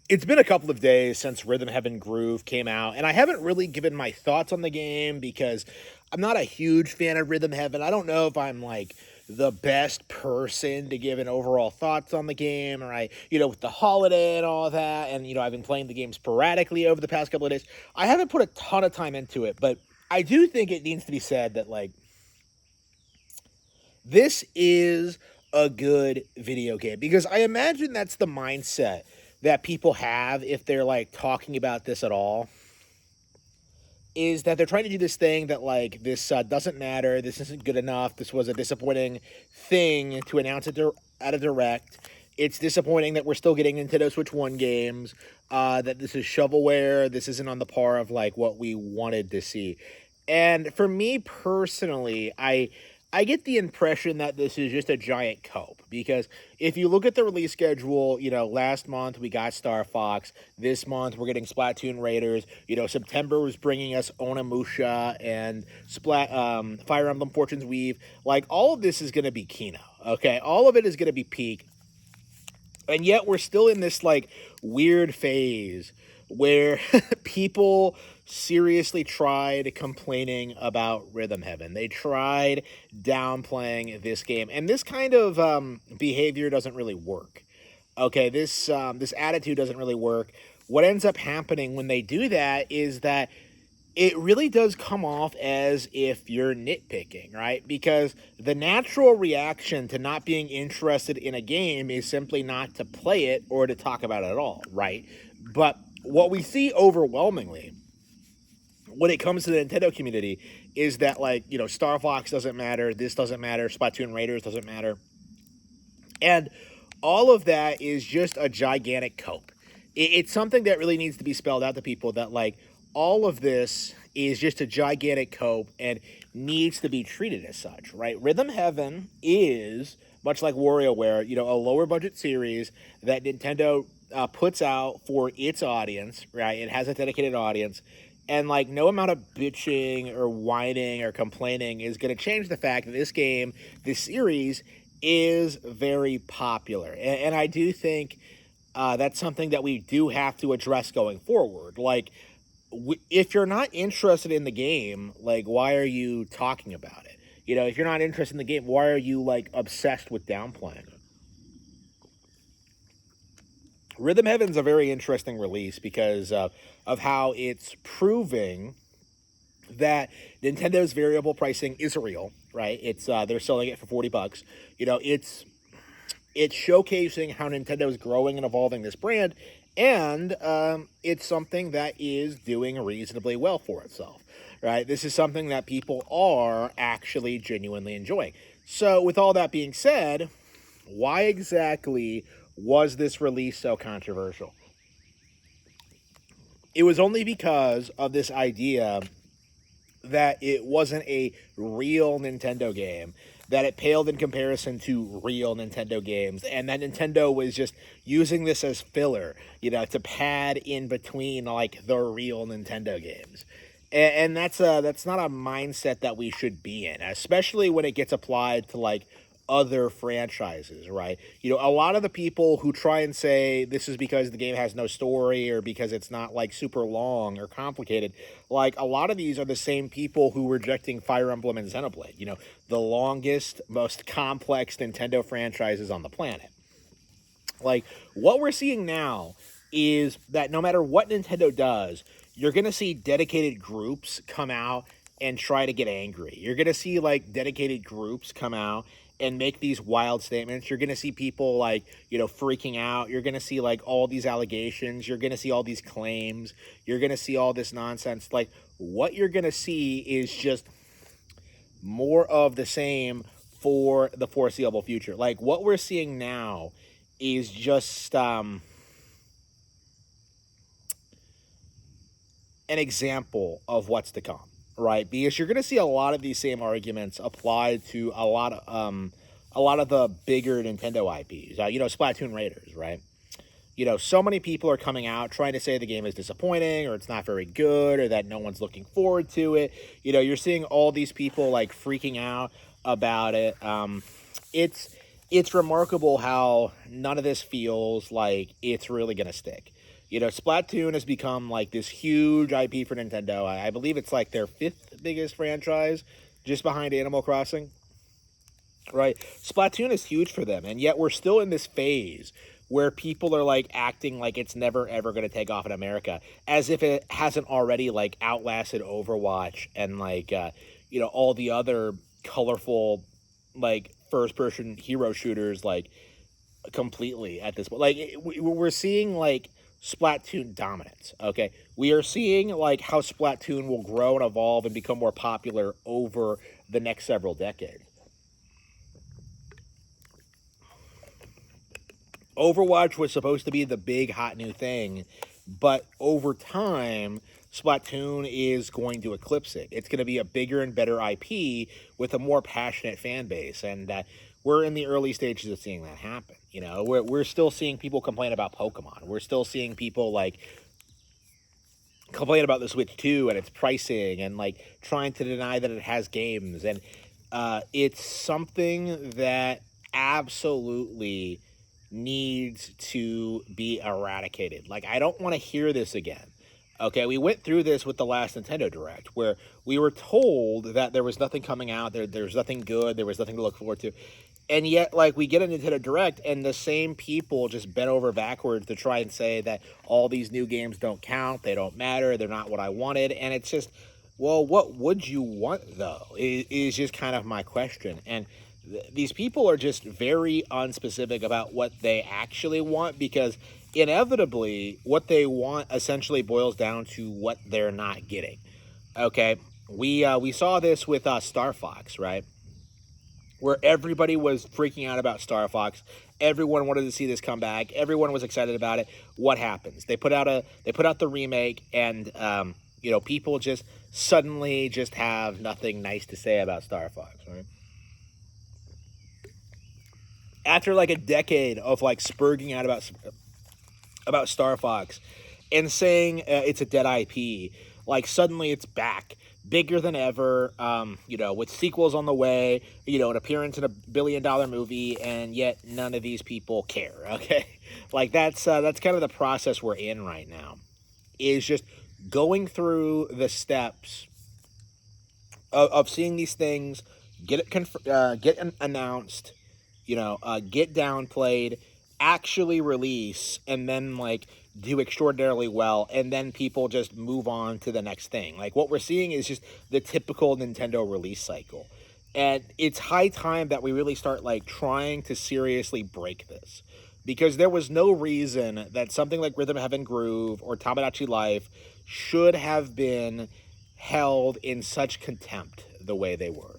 It's been a couple of days since Rhythm Heaven Groove came out, and I haven't really given my thoughts on the game because I'm not a huge fan of Rhythm Heaven. I don't know if I'm like the best person to give an overall thoughts on the game, or with the holiday and all that, and I've been playing the game sporadically over the past couple of days. I haven't put a ton of time into it, but I do think it needs to be said that this is a good video game because I imagine that's the mindset that people have if they're like talking about this at all, is that they're trying to do this thing that like this doesn't matter, this isn't good enough, this was a disappointing thing to announce it at a direct. It's disappointing that we're still getting Nintendo Switch 1 games, that this is shovelware, this isn't on the par of like what we wanted to see. And for me personally, I get the impression that this is just a giant cope because if you look at the release schedule, last month we got Star Fox. This month we're getting Splatoon Raiders. September was bringing us Onimusha and Fire Emblem Fortunes Weave. Like all of this is going to be Kino. Okay, all of it is going to be peak, and yet we're still in this like weird phase where people seriously tried complaining about Rhythm Heaven. They tried downplaying this game, and this kind of behavior doesn't really work. Okay, this attitude doesn't really work. What ends up happening when they do that is that it really does come off as if you're nitpicking, right? Because the natural reaction to not being interested in a game is simply not to play it or to talk about it at all, right? But what we see overwhelmingly when it comes to the Nintendo community is that, Star Fox doesn't matter, this doesn't matter, Splatoon Raiders doesn't matter. And all of that is just a gigantic cope. It's something that really needs to be spelled out to people that, all of this is just a gigantic cope and needs to be treated as such, right? Rhythm Heaven is, much like WarioWare, a lower budget series that Nintendo puts out for its audience, right? It has a dedicated audience. And no amount of bitching or whining or complaining is going to change the fact that this series, is very popular. And I do think that's something that we do have to address going forward. If you're not interested in the game, why are you talking about it? If you're not interested in the game, why are you obsessed with downplaying it? Rhythm Heaven's a very interesting release because of how it's proving that Nintendo's variable pricing is real, right? It's they're selling it for $40. It's showcasing how Nintendo is growing and evolving this brand, and it's something that is doing reasonably well for itself, right? This is something that people are actually genuinely enjoying. So, with all that being said, why exactly was this release so controversial? It was only because of this idea that it wasn't a real Nintendo game, that it paled in comparison to real Nintendo games, and that Nintendo was just using this as filler, to pad in between the real Nintendo games. And that's not a mindset that we should be in, especially when it gets applied to other franchises, right? A lot of the people who try and say this is because the game has no story or because it's not super long or complicated, a lot of these are the same people who were rejecting Fire Emblem and Xenoblade, the longest, most complex Nintendo franchises on the planet. What we're seeing now is that no matter what Nintendo does, you're going to see dedicated groups come out and try to get angry. You're going to see dedicated groups come out and make these wild statements. You're going to see people freaking out. You're going to see all these allegations. You're going to see all these claims. You're going to see all this nonsense. What you're going to see is just more of the same for the foreseeable future. What we're seeing now is just an example of what's to come, right? Because you're going to see a lot of these same arguments applied to a lot of the bigger Nintendo IPs. Splatoon Raiders, right? So many people are coming out trying to say the game is disappointing or it's not very good or that no one's looking forward to it. You're seeing all these people freaking out about it. It's remarkable how none of this feels like it's really going to stick. You know, Splatoon has become like this huge IP for Nintendo. I believe it's like their fifth biggest franchise, just behind Animal Crossing. Right? Splatoon is huge for them, and yet we're still in this phase where people are like acting like it's never ever going to take off in America, as if it hasn't already like outlasted Overwatch and like you know, all the other colorful like first person hero shooters like completely at this point. Like we're seeing like Splatoon dominance. Okay, we are seeing like how Splatoon will grow and evolve and become more popular over the next several decades. Overwatch was supposed to be the big hot new thing, but over time, Splatoon is going to eclipse it. It's going to be a bigger and better IP with a more passionate fan base, and we're in the early stages of seeing that happen. You know, we're still seeing people complain about Pokemon. We're still seeing people like complain about the Switch 2 and its pricing and like trying to deny that it has games, and it's something that absolutely needs to be eradicated. Like, I don't want to hear this again. Okay, we went through this with the last Nintendo Direct, where we were told that there was nothing coming out, there's nothing good, there was nothing to look forward to. And yet, like, we get a Nintendo Direct, and the same people just bent over backwards to try and say that all these new games don't count, they don't matter, they're not what I wanted. And it's just, well, what would you want, though, is just kind of my question. And these people are just very unspecific about what they actually want, because inevitably what they want essentially boils down to what they're not getting. Okay, we saw this with Star Fox, right? Where everybody was freaking out about Star Fox. Everyone wanted to see this come back. Everyone was excited about it. What happens? They put out the remake, and you know, people just suddenly just have nothing nice to say about Star Fox, right? After like a decade of like spurging out about Star Fox and saying it's a dead IP, like suddenly it's back, bigger than ever. You know, with sequels on the way, you know, an appearance in a $1 billion movie, and yet none of these people care. Okay, like that's kind of the process we're in right now. Is just going through the steps of seeing these things get announced, you know, get downplayed, actually release, and then like do extraordinarily well, and then people just move on to the next thing. Like what we're seeing is just the typical Nintendo release cycle. And it's high time that we really start like trying to seriously break this. Because there was no reason that something like Rhythm Heaven Groove or Tamagotchi Life should have been held in such contempt the way they were.